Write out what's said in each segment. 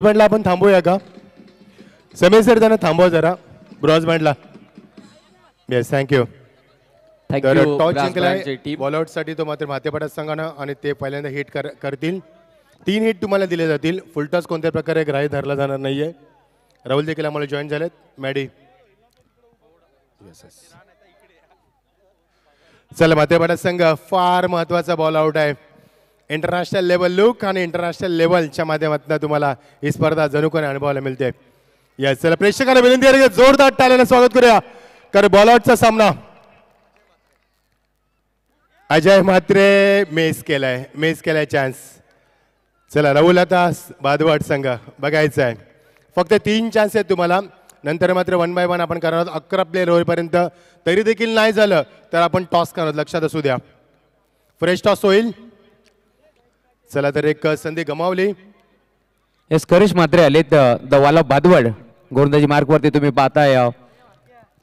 बँडला आपण थांबूया का? समीर सर त्यांना थांबवा जरा ब्रॉन्झ बँडला. Yes, thank you. तर टॉस जिंकलाय बॉलआउट साठी तो मात्र मातेपाटा संघानं आणि ते पहिल्यांदा हिट करतील. 3 हिट तुम्हाला दिले जातील. फुलटॉस कोणत्या प्रकारे ग्राह्य धरला जाणार नाहीये. राहुल देखील आम्हाला जॉईन झालेत. मॅडी चला, मातेपाटा संघ फार महत्वाचा बॉल आउट आहे. इंटरनॅशनल लेवल लुक आणि इंटरनॅशनल लेवलच्या माध्यमातून तुम्हाला ही स्पर्धा जणू काही अनुभवायला मिळते. यस, चला प्रेक्षकांना विनंती आहे की जोरदार टाळ्याने स्वागत करूया. कारण बॉल आउटचा सामना अजय म्हात्रे मिस केलाय चान्स. चला राहुल, आता बादवाड संघ बघायचा आहे. फक्त 3 चान्स आहेत तुम्हाला. नंतर मात्र 1 बाय 1 आपण करणार आहोत. 11 प्लेयर होईपर्यंत तरी देखील नाही झालं तर आपण टॉस करणार. लक्षात असू द्या, फ्रेश टॉस होईल. चला, तर एक संधी गमावली. एस करिश म्हात्रे आलेत द वाल ऑफ बादवड. गोलंदाजी मार्क वरती तुम्ही पाहताय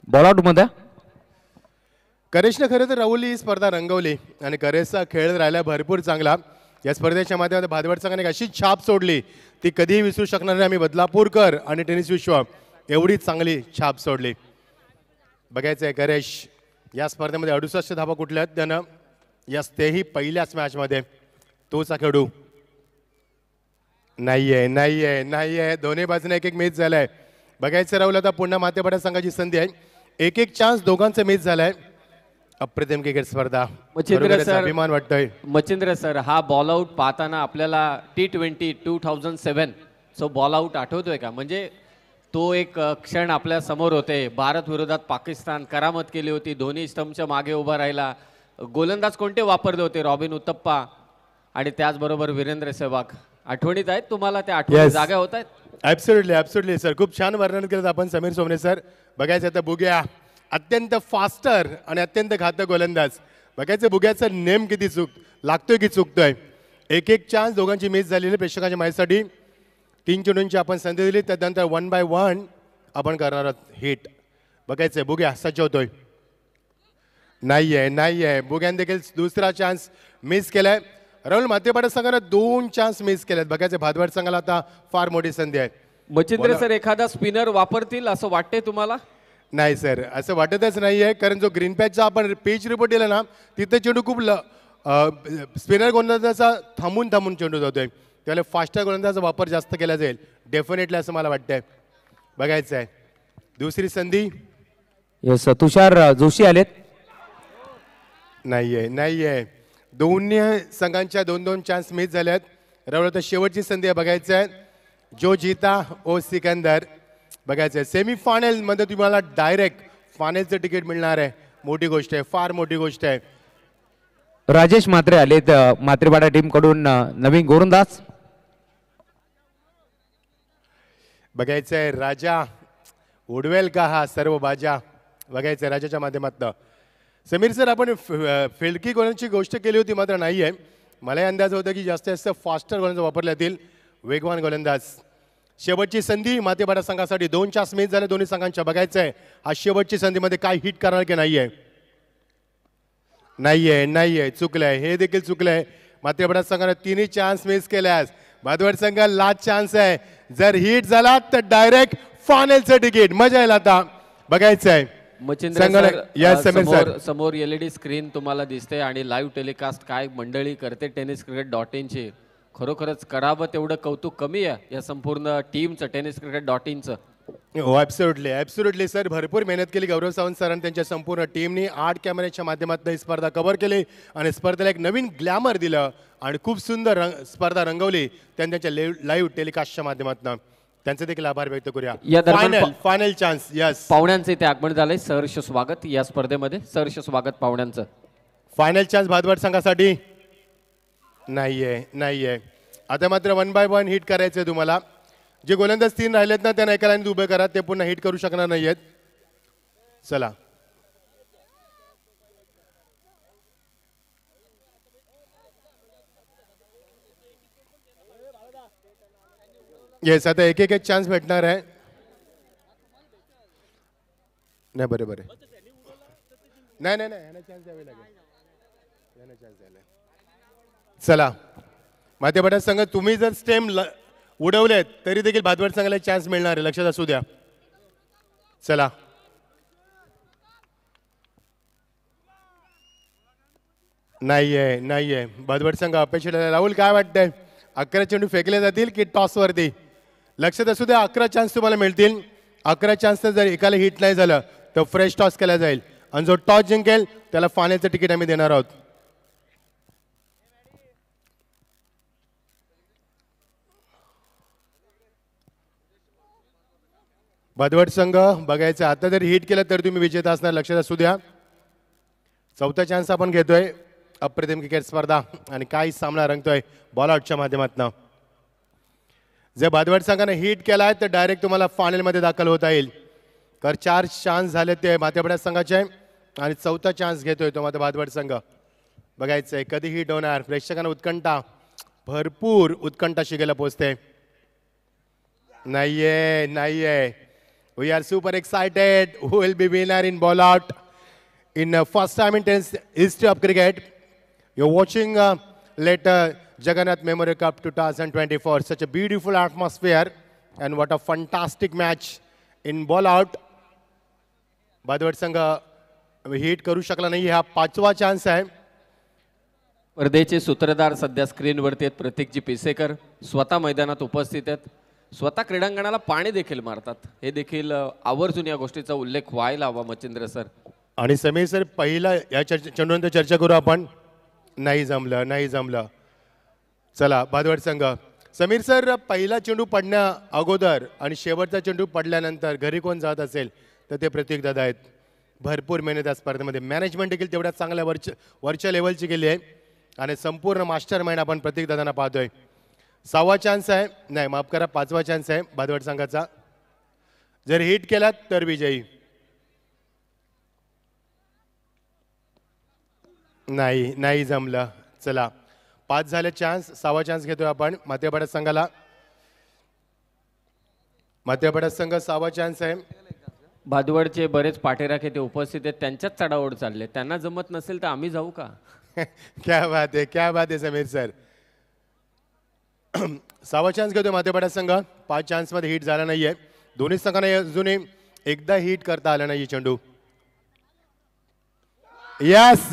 बॉल आउट मध्ये. करेशने खरं तर राहुल ही स्पर्धा रंगवली आणि करेशचा खेळ राहिला भरपूर चांगला. या स्पर्धेच्या माध्यमातून भादवड संघाने एक अशी छाप सोडली ती कधीही विसरू शकणार नाही. आम्ही बदलापूरकर आणि टेनिस विश्व एवढी चांगली छाप सोडली. बघायचं आहे करेश या स्पर्धेमध्ये 68 धावा कुठल्या आहेत त्यानं. यस, तेही पहिल्याच मॅचमध्ये. तोचा खेळू नाहीये. दोन्ही बाजूने एक मिस झालाय. बघायचं राहुल, आता पुन्हा मातेपाटा संघाची संधी आहे. एक चान्स दोघांचा मिस झालाय. अप्रतिम क्रिकेट स्पर्धा. मच्छिंद्र सर, अभिमान वाटतोय. मच्छिंद्र सर, हा बॉल आउट पाहताना आपल्याला T20 2007 सो बॉल आउट आठवतोय का? म्हणजे तो एक क्षण आपल्या समोर होते. भारत विरोधात पाकिस्तान करामत केली होती. दोन्ही स्टंपच्या मागे उभा राहिला. गोलंदाज कोणते वापरले होते? रॉबिन उत्तप्पा आणि त्याचबरोबर वीरेंद्र सहवाग. आठवणीत आहेत तुम्हाला? त्या आठवणी जागा होत आहेत? ॲब्सोल्युटली सर, खूप छान वर्णन केलं आपण समीर सोमने सर. बघायचं आता बुग्या अत्यंत फास्टर आणि अत्यंत घातक गोलंदाज. बघायचं बुग्याचं नेम किती लागतोय की चुकतोय. एक चान्स दोघांची मिस झालेली प्रेक्षकांच्या माहितीसाठी. 3 चेंडूंची आपण संधी दिली. त्यानंतर 1 बाय 1 आपण करणार आहोत हिट. बघायचंय बुग्या सज्ज होतोय. नाहीये. बुग्याने देखील दुसरा चान्स मिस केलाय. राहुल, मातेपाटा संघाने 2 चान्स मिस केलेत. बघायचे भादवाड संघाला आता फार मोठी संधी आहे. मच्छिंद्र सर, एखादा स्पिनर वापरतील असं वाटते तुम्हाला? नाही सर, असं वाटतच नाहीये. कारण जो ग्रीन पॅचचा आपण पिच रिपोर्ट दिला ना, तिथे चेंडू खूप स्पिनर गोलंदाजाचा थांबून चेंडू जातोय. त्याला फास्टर गोलंदाजाचा वापर जास्त केला जाईल डेफिनेटली, असं मला वाटतंय. बघायचं आहे दुसरी संधी. येस, तुषार जोशी आलेत. नाहीये. दोन्ही संघांच्या 2-2 चान्स मिस झाल्यात. राहुल, तर शेवटची संधी आहे. बघायचं आहे जो जीता ओ सिकंदर. बघायचं आहे सेमीफायनल मध्ये तुम्हाला डायरेक्ट फायनलचं तिकीट मिळणार आहे. मोठी गोष्ट आहे, फार मोठी गोष्ट आहे. राजेश म्हात्रे आलेत मात्रेपाडा टीम कडून नवीन गोलंदाज. बघायचं आहे राजा उडवेल का हा सर्व बाजा. बघायचं आहे राजाच्या माध्यमातून. समीर सर, आपण फिल्डकी गोलंदाजीची गोष्ट केली होती, मात्र नाही आहे. मलाही अंदाज होता की जास्तीत जास्त फास्टर गोलंदाज वापरले जातील, वेगवान गोलंदाज. शेवटची संधी मातेपाटा संघासाठी. 2 चान्स मिस झाले दोन्ही संघांच्या. बघायचं आहे हा शेवटची संधीमध्ये काय हिट करणार की नाहीये. चुकलंय, हे देखील चुकलंय. मातेपाटा संघाने 3 चान्स मिस केल्यास भादवड संघ लास्ट चान्स आहे. जर हिट झाला तर डायरेक्ट फायनलचं तिकीट. मजा येईल आता. बघायचं आहे मच्छिंद्र सर, समोर LED स्क्रीन तुम्हाला दिसते आणि लाईव्ह टेलिकास्ट काय मंडळी करते tenniscricket.in ची. खरोखरच करावं तेवढं कौतुक कमी आहे या संपूर्ण टीमचं, tenniscricket.in चं. हो, ॲब्सोल्युटली सर. भरपूर मेहनत केली गौरव सावंत सर आणि त्यांच्या संपूर्ण टीमनी. 8 कॅमेऱ्याच्या माध्यमातून ही स्पर्धा कव्हर केली आणि स्पर्धेला एक नवीन ग्लॅमर दिलं आणि खूप सुंदर स्पर्धा रंगवली त्यांनी त्यांच्या लाईव्ह टेलिकास्टच्या माध्यमातून. त्यांचे देखील आभार व्यक्त करूया. Final chance. यस, पाहुण्यांचे इथे आगमन झालंय. सहर्ष स्वागत या स्पर्धेमध्ये. सहर्ष स्वागत पाहुण्यांचं. फायनल चान्स भादवड संघासाठी. नाहीये. आता मात्र 1 बाय 1 हिट करायचंय तुम्हाला. जे गोलंदाज 3 राहिलेत ना, त्यांना एका लाईनीत उभे करा. ते पुन्हा हिट करू शकणार नाहीयेत. चला, येस, आता एक चान्स भेटणार आहे. नाही, बरोबर आहे. नाही, चान्स द्यावे लागेल. चला, मातेपाटा संघ, तुम्ही जर स्टेम उडवलेत तरी देखील भादवड संघाला चान्स मिळणार आहे, लक्षात असू द्या. चला नाहीये भादवड संघ अपेक्षित आहे. राहुल काय वाटतंय, 11 चेंडू फेकले जातील की टॉस वरती? लक्षात असू द्या 11 चान्स तुम्हाला मिळतील. 11 चान्स जर एकाला हिट नाही झालं तर फ्रेश टॉस केला जाईल आणि जो टॉस जिंकेल त्याला फायनलचं तिकीट आम्ही देणार आहोत. भादवड संघ बघायचं, आता जर हिट केलं तर तुम्ही विजेता असणार, लक्षात असू द्या. चौथा चान्स आपण घेतोय. अप्रतिम क्रिकेट स्पर्धा आणि काही सामना रंगतोय बॉल आउटच्या माध्यमातून. जर भादवड संघाने हिट केलाय तर डायरेक्ट तुम्हाला फायनलमध्ये दाखल होता येईल. कारण 4 चान्स झाले ते माथेपडा संघाचे आणि चौथा चान्स घेतोय तो मात्र भादवड संघ. बघायचंय कधी हिट होणार. प्रेक्षकांना उत्कंठा, भरपूर उत्कंठा शिकायला पोचते. नाहीये. We are super excited. Who will be winner in ball out in first time in history of cricket? You're watching later Jagannath Memorial Cup 2024. Such a beautiful atmosphere and what a fantastic match in ball out. Bhadwad संघ hit करू शकला नाही. हा 5वा chance आहे. स्पर्धेचे सूत्रधार सध्या स्क्रीनवरती आहेत. प्रतीकजी पिसेकर स्वतः मैदानात उपस्थित आहेत. स्वतः क्रीडांगणाला पाणी देखील मारतात. हे देखील आवर्जून या गोष्टीचा उल्लेख व्हायला हवा मच्छिंद्र सर. आणि समीर सर पहिला या चेंडूनंतर चर्चा करू आपण. नाही जमलं. चला भादवड संघ. समीर सर पहिला चेंडू पडण्या अगोदर आणि शेवटचा चेंडू पडल्यानंतर घरी कोण जात असेल तर ते प्रतीक दादा आहेत. भरपूर मेहनत या स्पर्धेमध्ये. मॅनेजमेंट देखील तेवढ्या चांगल्या वरच्या लेवलची केली आहे आणि संपूर्ण मास्टर माइंड आपण प्रतीक दादांना पाहतोय. 6वा चान्स आहे, नाही माफ करा 5वा चान्स आहे भादवड संघाचा. जर हिट केला तर विजयी. नाही जमलं. चला 5 झाले चान्स. 6वा चान्स घेतोय आपण माथेपडा संघाला. माथेपडा संघ 6वा चान्स आहे. भादवडचे बरेच पाठीराखे ते उपस्थित आहेत. त्यांच्याच चढाओढ चालले. त्यांना जमत नसेल तर आम्ही जाऊ का? क्या बात आहे समीर सर. 6वा चान्स घेतोय माथेपडा संघ. 5 चान्स मध्ये हिट झाला नाहीये. दोन्ही संघांना अजूनही एकदा हिट करता आला नाही चेंडू. यस.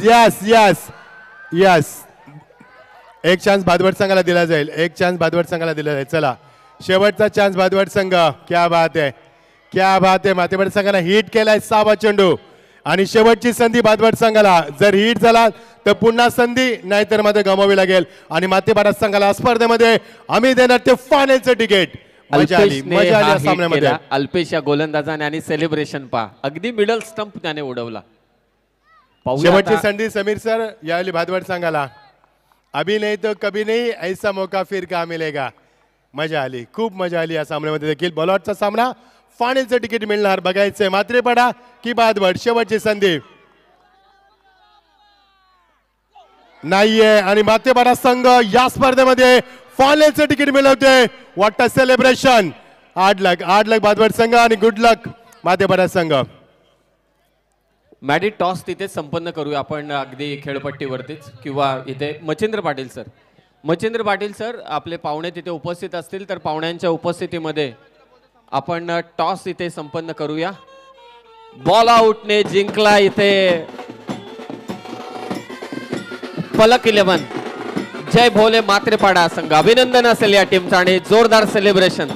एक चान्स भादवड संघाला दिला जाईल. चला शेवटचा चान्स भादवड संघ. क्या बात आहे. माथेपडा संघाला हिट केलाय 6वा चेंडू आणि शेवटची संधी भादवड संघाला. जर हिट झाला तर पुन्हा संधी, नाहीतर मध्ये गमावी लागेल आणि माथेपडा संघाला स्पर्धेमध्ये आम्ही देणार ते फायनलचं तिकीट. मजा आली या सामन्यामध्ये. अल्पेश या गोलंदाजाने आणि सेलिब्रेशन पहा. अगदी मिडल स्टंप त्याने उडवला. शेवटची संधी समीर सर यावेळी भादवड संघाला. अभी नहीं तो कभी नहीं, ऐसा मौका फिर का मिलेगा. मजा आली, खूप मजा आली या सामन्यामध्ये देखील. बॉलआउटचा सामना, फायनलचं तिकीट मिळणार. बघायचंय माथेपडा की भादवड. शेवटची संधी नाहीये आणि माथेपडा संघ या स्पर्धेमध्ये फायनलचं तिकीट मिळवते. What a celebration. हार्ड लक भादवड संघ आणि गुड लक माथेपडा संघ. मॅडी टॉस तिथे संपन्न करूया आपण अगदी खेळपट्टीवरतीच किंवा इथे. मच्छिंद्र पाटील सर आपले पाहुणे तिथे उपस्थित असतील तर पाहुण्यांच्या उपस्थितीमध्ये आपण टॉस इथे संपन्न करूया. बॉल आउटने जिंकला इथे पलक 11. जय भोले मात्रेपाडा संघ. अभिनंदन असेल या टीमचं आणि जोरदार सेलिब्रेशन.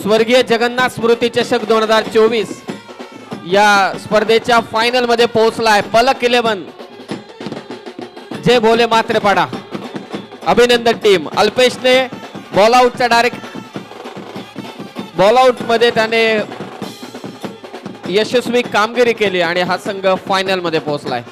स्वर्गीय जगन्नाथ स्मृती चषक 2024 या स्पर्धेच्या फायनल मध्ये पोहोचलाय पलक 11. जय भोले मात्रेपाडा. अभिनंदन टीम. अल्पेशने बॉल आउटचा डायरेक्ट बॉल आउट मध्ये त्याने यशस्वी कामगिरी केली आणि हा संघ फायनल मध्ये पोहोचलाय.